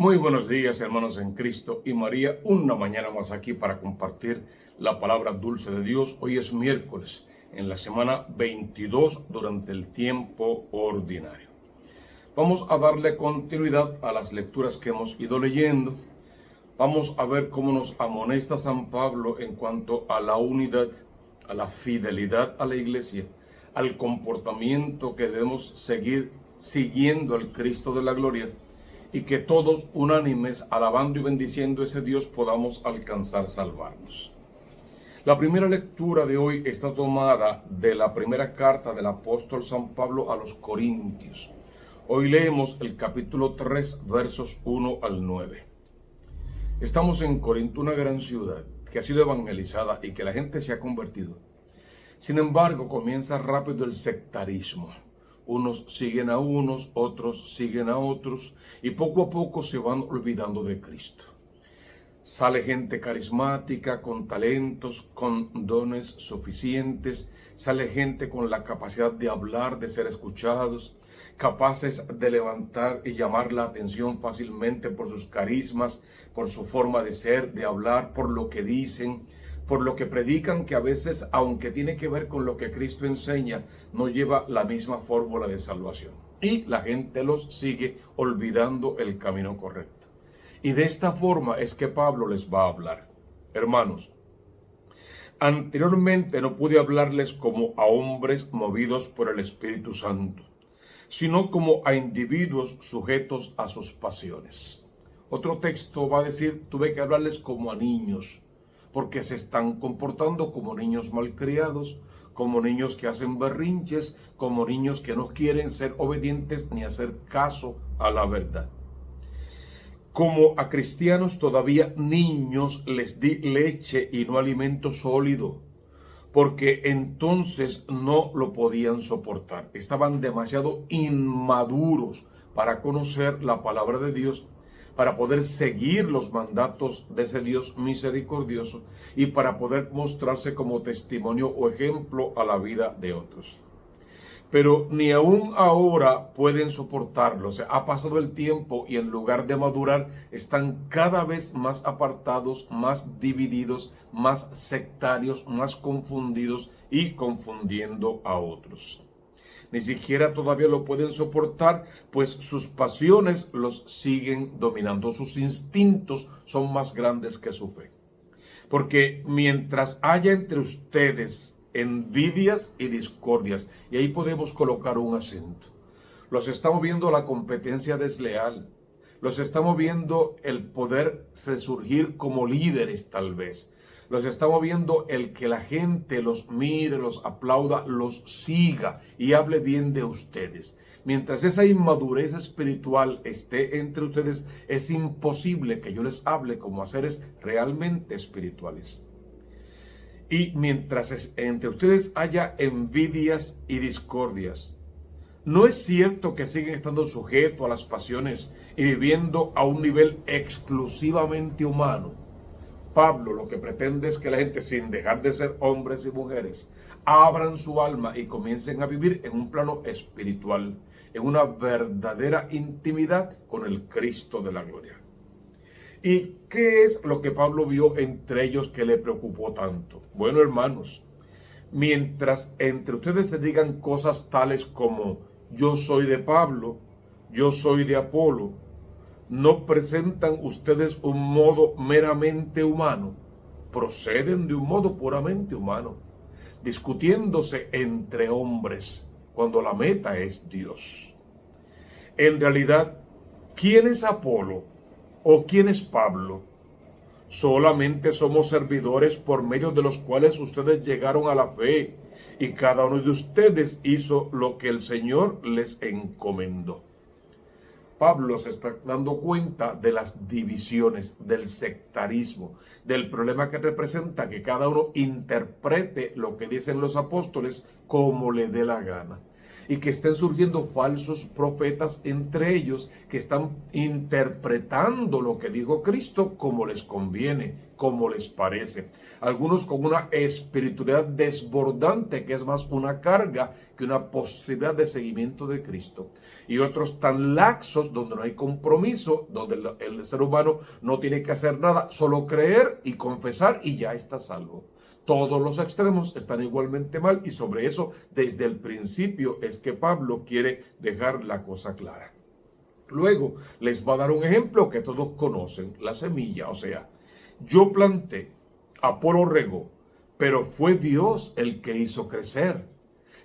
Muy buenos días, hermanos en Cristo y María. Una mañana más aquí para compartir la palabra dulce de Dios. Hoy es miércoles, en la semana 22 durante el tiempo ordinario. Vamos a darle continuidad a las lecturas que hemos ido leyendo. Vamos a ver cómo nos amonesta San Pablo en cuanto a la unidad, a la fidelidad a la iglesia, al comportamiento que debemos seguir siguiendo al Cristo de la gloria, y que todos unánimes, alabando y bendiciendo a ese Dios, podamos alcanzar salvarnos. La primera lectura de hoy está tomada de la primera carta del apóstol San Pablo a los Corintios. Hoy leemos el capítulo 3, versos 1 al 9. Estamos en Corinto, una gran ciudad que ha sido evangelizada y que la gente se ha convertido. Sin embargo, comienza rápido el sectarismo. Unos siguen a unos, otros siguen a otros, y poco a poco se van olvidando de Cristo. Sale gente carismática, con talentos, con dones suficientes. Sale gente con la capacidad de hablar, de ser escuchados, capaces de levantar y llamar la atención fácilmente por sus carismas, por su forma de ser, de hablar, por lo que dicen, por lo que predican, que a veces, aunque tiene que ver con lo que Cristo enseña, no lleva la misma fórmula de salvación. Y la gente los sigue olvidando el camino correcto. Y de esta forma es que Pablo les va a hablar. Hermanos, anteriormente no pude hablarles como a hombres movidos por el Espíritu Santo, sino como a individuos sujetos a sus pasiones. Otro texto va a decir, tuve que hablarles como a niños, porque se están comportando como niños malcriados, como niños que hacen berrinches, como niños que no quieren ser obedientes ni hacer caso a la verdad. Como a cristianos todavía niños les di leche y no alimento sólido, porque entonces no lo podían soportar. Estaban demasiado inmaduros para conocer la palabra de Dios, para poder seguir los mandatos de ese Dios misericordioso y para poder mostrarse como testimonio o ejemplo a la vida de otros. Pero ni aún ahora pueden soportarlo. O sea, ha pasado el tiempo y en lugar de madurar están cada vez más apartados, más divididos, más sectarios, más confundidos y confundiendo a otros. Ni siquiera todavía lo pueden soportar, pues sus pasiones los siguen dominando. Sus instintos son más grandes que su fe. Porque mientras haya entre ustedes envidias y discordias, y ahí podemos colocar un acento, los estamos viendo la competencia desleal, los estamos viendo el poder resurgir como líderes tal vez, los estamos viendo el que la gente los mire, los aplauda, los siga y hable bien de ustedes. Mientras esa inmadurez espiritual esté entre ustedes, es imposible que yo les hable como a seres realmente espirituales. Y mientras entre ustedes haya envidias y discordias, no es cierto que siguen estando sujetos a las pasiones y viviendo a un nivel exclusivamente humano. Pablo lo que pretende es que la gente, sin dejar de ser hombres y mujeres, abran su alma y comiencen a vivir en un plano espiritual, en una verdadera intimidad con el Cristo de la gloria. ¿Y qué es lo que Pablo vio entre ellos que le preocupó tanto? Bueno, hermanos, mientras entre ustedes se digan cosas tales como yo soy de Pablo, yo soy de Apolo, no presentan ustedes un modo meramente humano, proceden de un modo puramente humano, discutiéndose entre hombres cuando la meta es Dios. En realidad, ¿quién es Apolo o quién es Pablo? Solamente somos servidores por medio de los cuales ustedes llegaron a la fe, y cada uno de ustedes hizo lo que el Señor les encomendó. Pablo se está dando cuenta de las divisiones, del sectarismo, del problema que representa que cada uno interprete lo que dicen los apóstoles como le dé la gana. y que estén surgiendo falsos profetas entre ellos que están interpretando lo que dijo Cristo como les conviene, como les parece. Algunos con una espiritualidad desbordante que es más una carga que una posibilidad de seguimiento de Cristo. Y otros tan laxos donde no hay compromiso, donde el ser humano no tiene que hacer nada, solo creer y confesar y ya está salvo. Todos los extremos están igualmente mal y sobre eso desde el principio es que Pablo quiere dejar la cosa clara. Luego les va a dar un ejemplo que todos conocen, la semilla, o sea, yo planté, Apolo regó, pero fue Dios el que hizo crecer.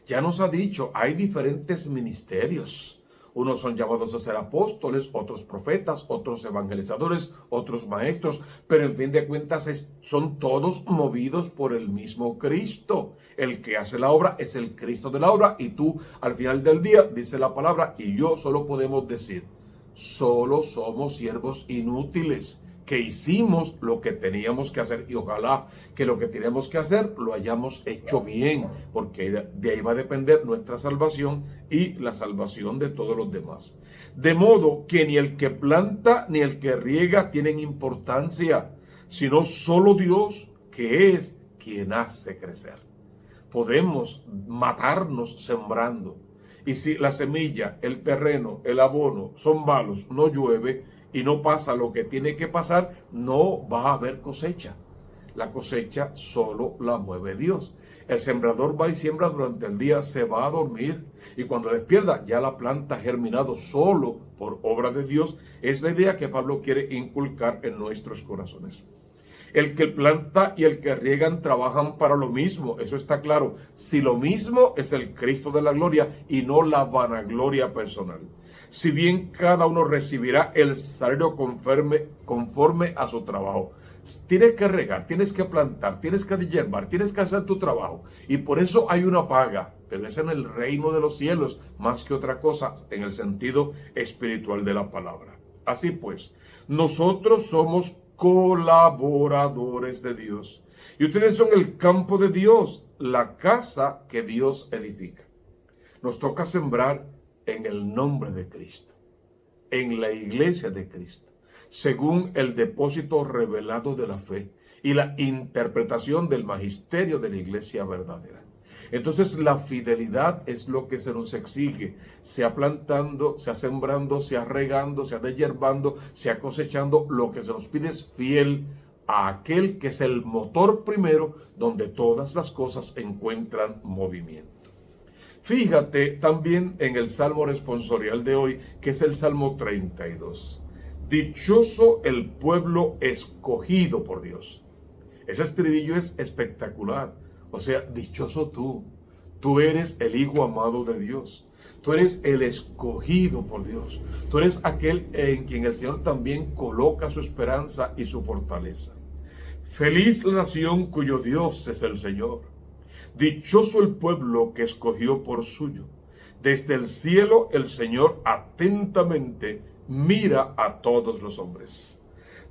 Ya nos ha dicho, hay diferentes ministerios. Unos son llamados a ser apóstoles, otros profetas, otros evangelizadores, otros maestros, pero en fin de cuentas son todos movidos por el mismo Cristo. El que hace la obra es el Cristo de la obra y tú al final del día, dice la palabra, y yo solo podemos decir, solo somos siervos inútiles, que hicimos lo que teníamos que hacer y ojalá que lo que teníamos que hacer lo hayamos hecho bien, porque de ahí va a depender nuestra salvación y la salvación de todos los demás. De modo que ni el que planta ni el que riega tienen importancia, sino solo Dios, que es quien hace crecer. Podemos matarnos sembrando, y si la semilla, el terreno, el abono son malos, no llueve y no pasa lo que tiene que pasar, no va a haber cosecha. La cosecha solo la mueve Dios. El sembrador va y siembra durante el día, se va a dormir y cuando despierta ya la planta ha germinado solo por obra de Dios. Es la idea que Pablo quiere inculcar en nuestros corazones. El que planta y el que riegan trabajan para lo mismo, eso está claro. Si lo mismo es el Cristo de la gloria y no la vanagloria personal. Si bien cada uno recibirá el salario conforme a su trabajo. Tienes que regar, tienes que plantar, tienes que hierbar, tienes que hacer tu trabajo. Y por eso hay una paga, pero es en el reino de los cielos, más que otra cosa, en el sentido espiritual de la palabra. Así pues, nosotros somos colaboradores de Dios. Y ustedes son el campo de Dios, la casa que Dios edifica. Nos toca sembrar en el nombre de Cristo, en la iglesia de Cristo, según el depósito revelado de la fe y la interpretación del magisterio de la iglesia verdadera. Entonces la fidelidad es lo que se nos exige, sea plantando, sea sembrando, sea regando, sea deshierbando, sea cosechando, lo que se nos pide es fiel a aquel que es el motor primero, donde todas las cosas encuentran movimiento. Fíjate también en el Salmo responsorial de hoy, que es el Salmo 32. Dichoso el pueblo escogido por Dios. Ese estribillo es espectacular. O sea, dichoso tú. Tú eres el hijo amado de Dios. Tú eres el escogido por Dios. Tú eres aquel en quien el Señor también coloca su esperanza y su fortaleza. Feliz la nación cuyo Dios es el Señor. Dichoso el pueblo que escogió por suyo. Desde el cielo el Señor atentamente mira a todos los hombres.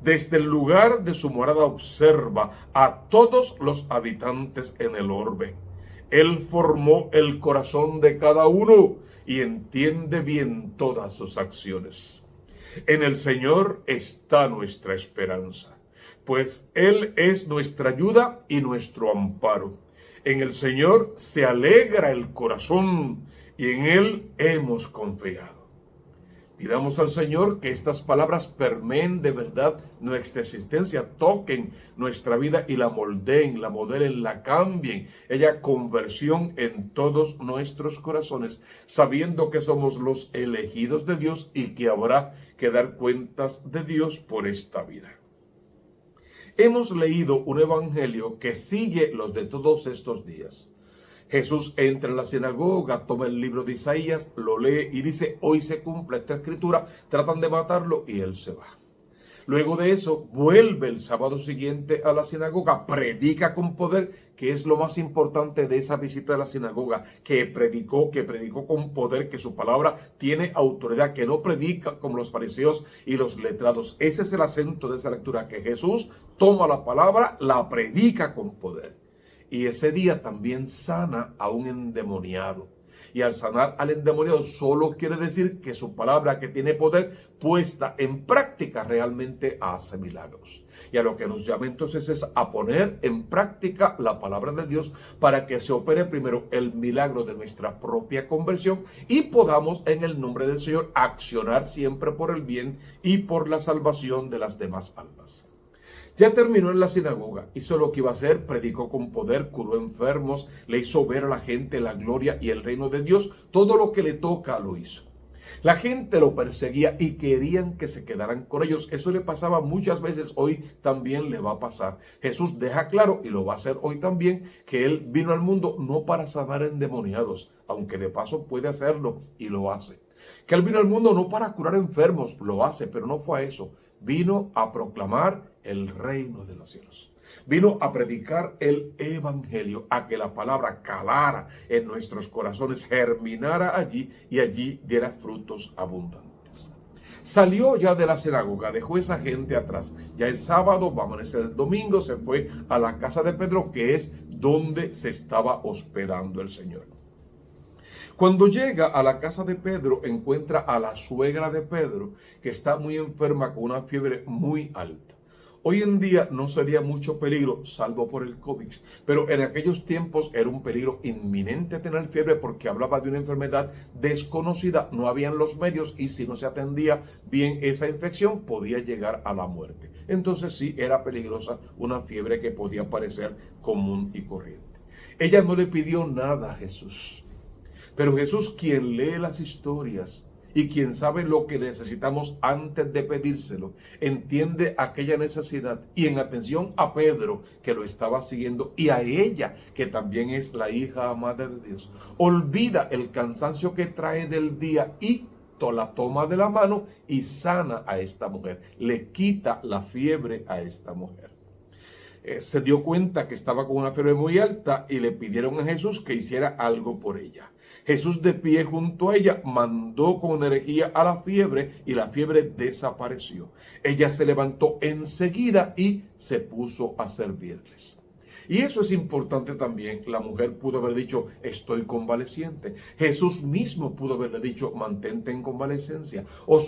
Desde el lugar de su morada observa a todos los habitantes en el orbe. Él formó el corazón de cada uno y entiende bien todas sus acciones. En el Señor está nuestra esperanza, pues Él es nuestra ayuda y nuestro amparo. En el Señor se alegra el corazón y en Él hemos confiado. Pidamos al Señor que estas palabras permeen de verdad nuestra existencia, toquen nuestra vida y la moldeen, la modelen, la cambien. Haya conversión en todos nuestros corazones, sabiendo que somos los elegidos de Dios y que habrá que dar cuentas de Dios por esta vida. Hemos leído un evangelio que sigue los de todos estos días. Jesús entra en la sinagoga, toma el libro de Isaías, lo lee y dice, hoy se cumple esta escritura, tratan de matarlo y él se va. Luego de eso, vuelve el sábado siguiente a la sinagoga, predica con poder, que es lo más importante de esa visita a la sinagoga, que predicó con poder, que su palabra tiene autoridad, que no predica como los fariseos y los letrados. Ese es el acento de esa lectura, que Jesús toma la palabra, la predica con poder. Y ese día también sana a un endemoniado. Y al sanar al endemoniado solo quiere decir que su palabra, que tiene poder, puesta en práctica realmente hace milagros. Y a lo que nos llama entonces es a poner en práctica la palabra de Dios para que se opere primero el milagro de nuestra propia conversión y podamos en el nombre del Señor accionar siempre por el bien y por la salvación de las demás almas. Ya terminó en la sinagoga, hizo lo que iba a hacer, predicó con poder, curó enfermos, le hizo ver a la gente la gloria y el reino de Dios, todo lo que le toca lo hizo. La gente lo perseguía y querían que se quedaran con ellos. Eso le pasaba muchas veces, hoy también le va a pasar. Jesús deja claro, y lo va a hacer hoy también, que Él vino al mundo no para sanar endemoniados, aunque de paso puede hacerlo y lo hace. Que Él vino al mundo no para curar enfermos, lo hace, pero no fue a eso. Vino a proclamar el reino de los cielos. Vino a predicar el evangelio, a que la palabra calara en nuestros corazones, germinara allí y allí diera frutos abundantes. Salió ya de la sinagoga, dejó esa gente atrás. Ya el sábado, va a amanecer el domingo, se fue a la casa de Pedro, que es donde se estaba hospedando el Señor. Cuando llega a la casa de Pedro, encuentra a la suegra de Pedro, que está muy enferma con una fiebre muy alta. Hoy en día no sería mucho peligro, salvo por el COVID, pero en aquellos tiempos era un peligro inminente tener fiebre porque hablaba de una enfermedad desconocida, no habían los medios y si no se atendía bien esa infección podía llegar a la muerte. Entonces sí, era peligrosa una fiebre que podía parecer común y corriente. Ella no le pidió nada a Jesús. Pero Jesús, quien lee las historias y quien sabe lo que necesitamos antes de pedírselo, entiende aquella necesidad y en atención a Pedro, que lo estaba siguiendo, y a ella, que también es la hija amada de Dios, olvida el cansancio que trae del día y la toma de la mano y sana a esta mujer, le quita la fiebre a esta mujer. Se dio cuenta que estaba con una fiebre muy alta y le pidieron a Jesús que hiciera algo por ella. Jesús, de pie junto a ella, mandó con energía a la fiebre y la fiebre desapareció. Ella se levantó enseguida y se puso a servirles. Y eso es importante también. La mujer pudo haber dicho, estoy convaleciente. Jesús mismo pudo haberle dicho, mantente en convalecencia. O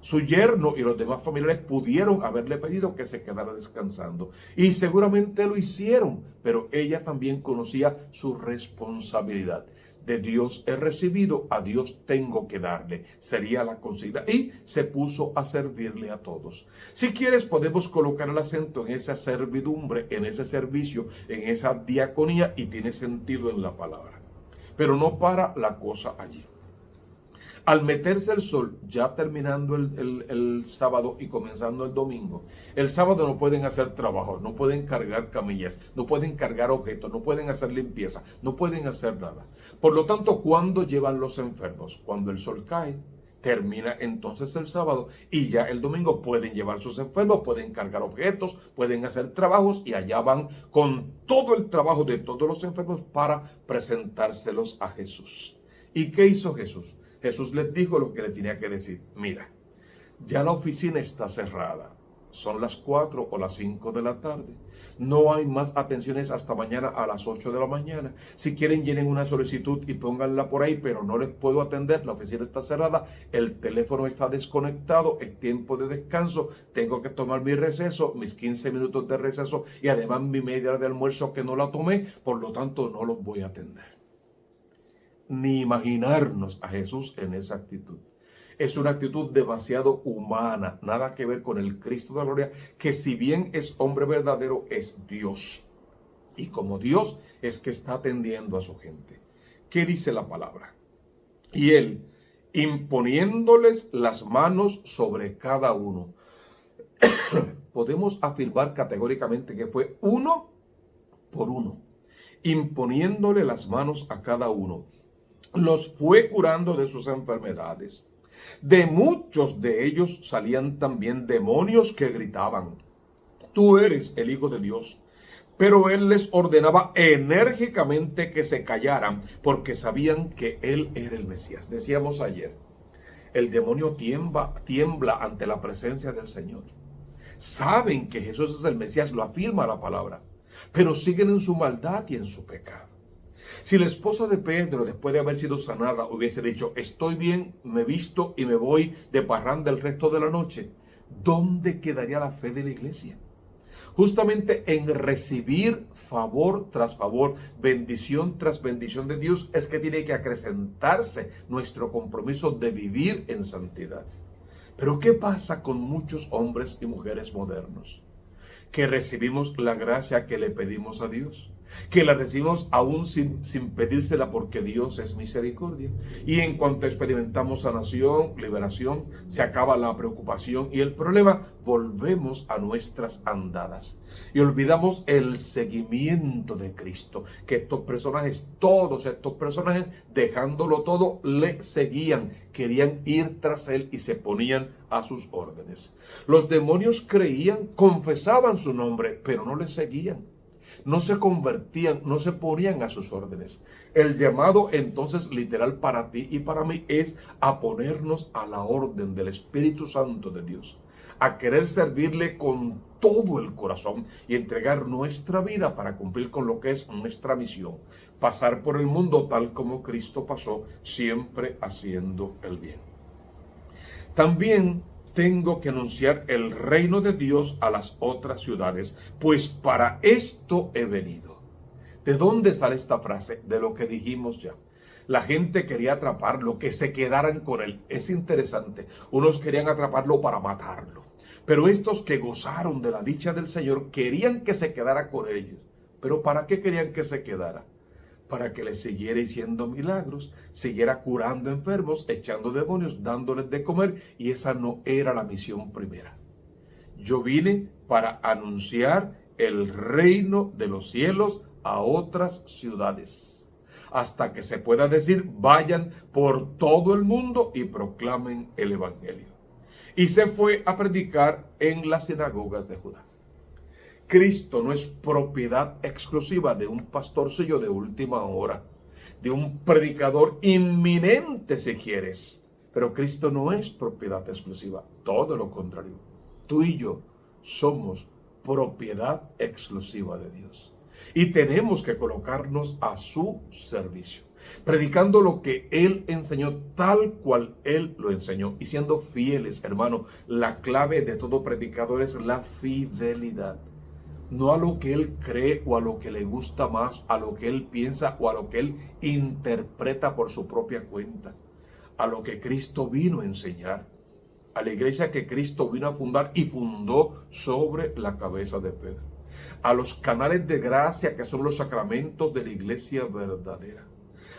su yerno y los demás familiares pudieron haberle pedido que se quedara descansando. Y seguramente lo hicieron, pero ella también conocía su responsabilidad. De Dios he recibido, a Dios tengo que darle. Sería la consigna. Y se puso a servirle a todos. Si quieres, podemos colocar el acento en esa servidumbre, en ese servicio, en esa diaconía, y tiene sentido en la palabra. Pero no para la cosa allí. Al meterse el sol, ya terminando el sábado y comenzando el domingo, el sábado no pueden hacer trabajo, no pueden cargar camillas, no pueden cargar objetos, no pueden hacer limpieza, no pueden hacer nada. Por lo tanto, ¿cuándo llevan los enfermos? Cuando el sol cae, termina entonces el sábado y ya el domingo pueden llevar sus enfermos, pueden cargar objetos, pueden hacer trabajos y allá van con todo el trabajo de todos los enfermos para presentárselos a Jesús. ¿Y qué hizo Jesús? Jesús les dijo lo que le tenía que decir. Mira, ya la oficina está cerrada. Son las 4 o las 5 de la tarde. No hay más atenciones hasta mañana a las 8 de la mañana. Si quieren, llenen una solicitud y pónganla por ahí, pero no les puedo atender. La oficina está cerrada, el teléfono está desconectado, es tiempo de descanso. Tengo que tomar mi receso, mis 15 minutos de receso y además mi media hora de almuerzo que no la tomé. Por lo tanto, no los voy a atender. Ni imaginarnos a Jesús en esa actitud. Es una actitud demasiado humana, nada que ver con el Cristo de la gloria, que si bien es hombre verdadero, es Dios. Y como Dios es que está atendiendo a su gente. ¿Qué dice la palabra? Y Él, imponiéndoles las manos sobre cada uno. Podemos afirmar categóricamente que fue uno por uno, imponiéndole las manos a cada uno. Los fue curando de sus enfermedades. De muchos de ellos salían también demonios que gritaban, tú eres el Hijo de Dios. Pero Él les ordenaba enérgicamente que se callaran, porque sabían que Él era el Mesías. Decíamos ayer, el demonio tiembla ante la presencia del Señor. Saben que Jesús es el Mesías, lo afirma la palabra, pero siguen en su maldad y en su pecado. Si la esposa de Pedro, después de haber sido sanada, hubiese dicho, estoy bien, me visto y me voy de parranda el resto de la noche, ¿dónde quedaría la fe de la iglesia? Justamente en recibir favor tras favor, bendición tras bendición de Dios, es que tiene que acrecentarse nuestro compromiso de vivir en santidad. Pero ¿qué pasa con muchos hombres y mujeres modernos? Que recibimos la gracia que le pedimos a Dios, que la recibimos aún sin pedírsela porque Dios es misericordia. Y en cuanto experimentamos sanación, liberación, se acaba la preocupación y el problema, volvemos a nuestras andadas. Y olvidamos el seguimiento de Cristo, que estos personajes, todos estos personajes, dejándolo todo, le seguían, querían ir tras él y se ponían a sus órdenes. Los demonios creían, confesaban su nombre, pero no le seguían. No se convertían, no se ponían a sus órdenes. El llamado entonces literal para ti y para mí es a ponernos a la orden del Espíritu Santo de Dios, a querer servirle con todo el corazón y entregar nuestra vida para cumplir con lo que es nuestra misión, pasar por el mundo tal como Cristo pasó, siempre haciendo el bien. También tengo que anunciar el reino de Dios a las otras ciudades, pues para esto he venido. ¿De dónde sale esta frase? De lo que dijimos ya. La gente quería atraparlo, que se quedaran con él. Es interesante. Unos querían atraparlo para matarlo. Pero estos que gozaron de la dicha del Señor querían que se quedara con ellos. ¿Pero para qué querían que se quedara? Para que le siguiera haciendo milagros, siguiera curando enfermos, echando demonios, dándoles de comer, y esa no era la misión primera. Yo vine para anunciar el reino de los cielos a otras ciudades, hasta que se pueda decir, vayan por todo el mundo y proclamen el evangelio. Y se fue a predicar en las sinagogas de Judá. Cristo no es propiedad exclusiva de un pastorcillo de última hora, de un predicador inminente si quieres. Pero Cristo no es propiedad exclusiva, todo lo contrario. Tú y yo somos propiedad exclusiva de Dios. Y tenemos que colocarnos a su servicio, predicando lo que Él enseñó tal cual Él lo enseñó y siendo fieles, hermano. La clave de todo predicador es la fidelidad. No a lo que él cree o a lo que le gusta más, a lo que él piensa o a lo que él interpreta por su propia cuenta. A lo que Cristo vino a enseñar. A la iglesia que Cristo vino a fundar y fundó sobre la cabeza de Pedro. A los canales de gracia que son los sacramentos de la iglesia verdadera.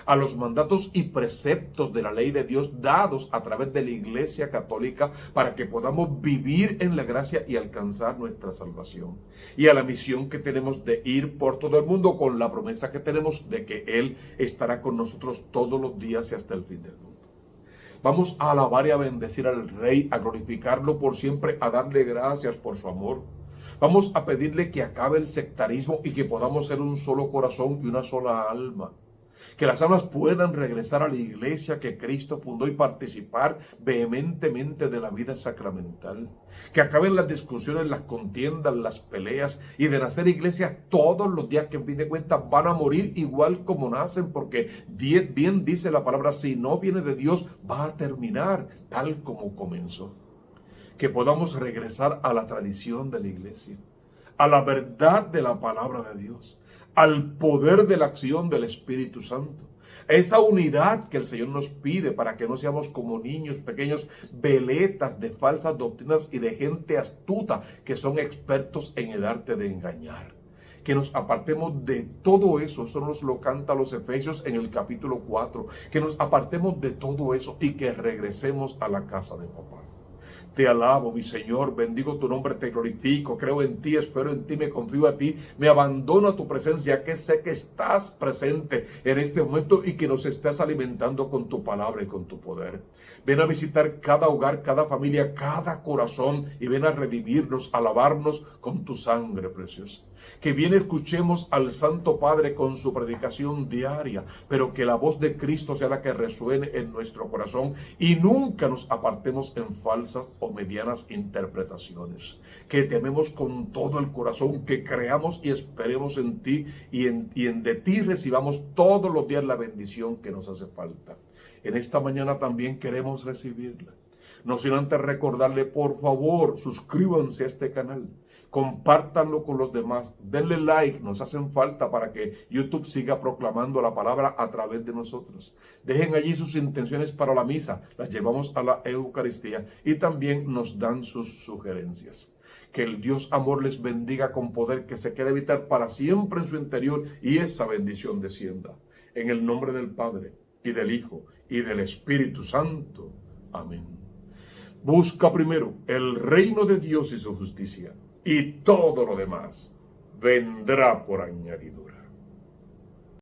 A los mandatos y preceptos de la ley de Dios dados a través de la Iglesia Católica para que podamos vivir en la gracia y alcanzar nuestra salvación. Y a la misión que tenemos de ir por todo el mundo con la promesa que tenemos de que Él estará con nosotros todos los días y hasta el fin del mundo. Vamos a alabar y a bendecir al Rey, a glorificarlo por siempre, a darle gracias por su amor. Vamos a pedirle que acabe el sectarismo y que podamos ser un solo corazón y una sola alma. Que las almas puedan regresar a la iglesia que Cristo fundó y participar vehementemente de la vida sacramental. Que acaben las discusiones, las contiendas, las peleas y de nacer iglesias todos los días que en fin de cuentas van a morir igual como nacen, porque bien dice la palabra, si no viene de Dios va a terminar tal como comenzó. Que podamos regresar a la tradición de la iglesia, a la verdad de la palabra de Dios, al poder de la acción del Espíritu Santo, esa unidad que el Señor nos pide para que no seamos como niños pequeños, veletas de falsas doctrinas y de gente astuta que son expertos en el arte de engañar. Que nos apartemos de todo eso, eso nos lo canta los Efesios en el capítulo 4, que nos apartemos de todo eso y que regresemos a la casa de papá. Te alabo, mi Señor, bendigo tu nombre, te glorifico, creo en ti, espero en ti, me confío a ti, me abandono a tu presencia, que sé que estás presente en este momento y que nos estás alimentando con tu palabra y con tu poder. Ven a visitar cada hogar, cada familia, cada corazón y ven a redimirnos, a lavarnos con tu sangre preciosa. Que bien escuchemos al Santo Padre con su predicación diaria, pero que la voz de Cristo sea la que resuene en nuestro corazón y nunca nos apartemos en falsas o medianas interpretaciones. Que te amemos con todo el corazón, que creamos y esperemos en ti y en de ti recibamos todos los días la bendición que nos hace falta. En esta mañana también queremos recibirla. No sin antes recordarle, por favor, suscríbanse a este canal, compártanlo con los demás, denle like, nos hacen falta para que YouTube siga proclamando la palabra a través de nosotros. Dejen allí sus intenciones para la misa, las llevamos a la Eucaristía y también nos dan sus sugerencias. Que el Dios amor les bendiga con poder que se quede habitar para siempre en su interior y esa bendición descienda. En el nombre del Padre, y del Hijo, y del Espíritu Santo. Amén. Busca primero el reino de Dios y su justicia, y todo lo demás vendrá por añadidura.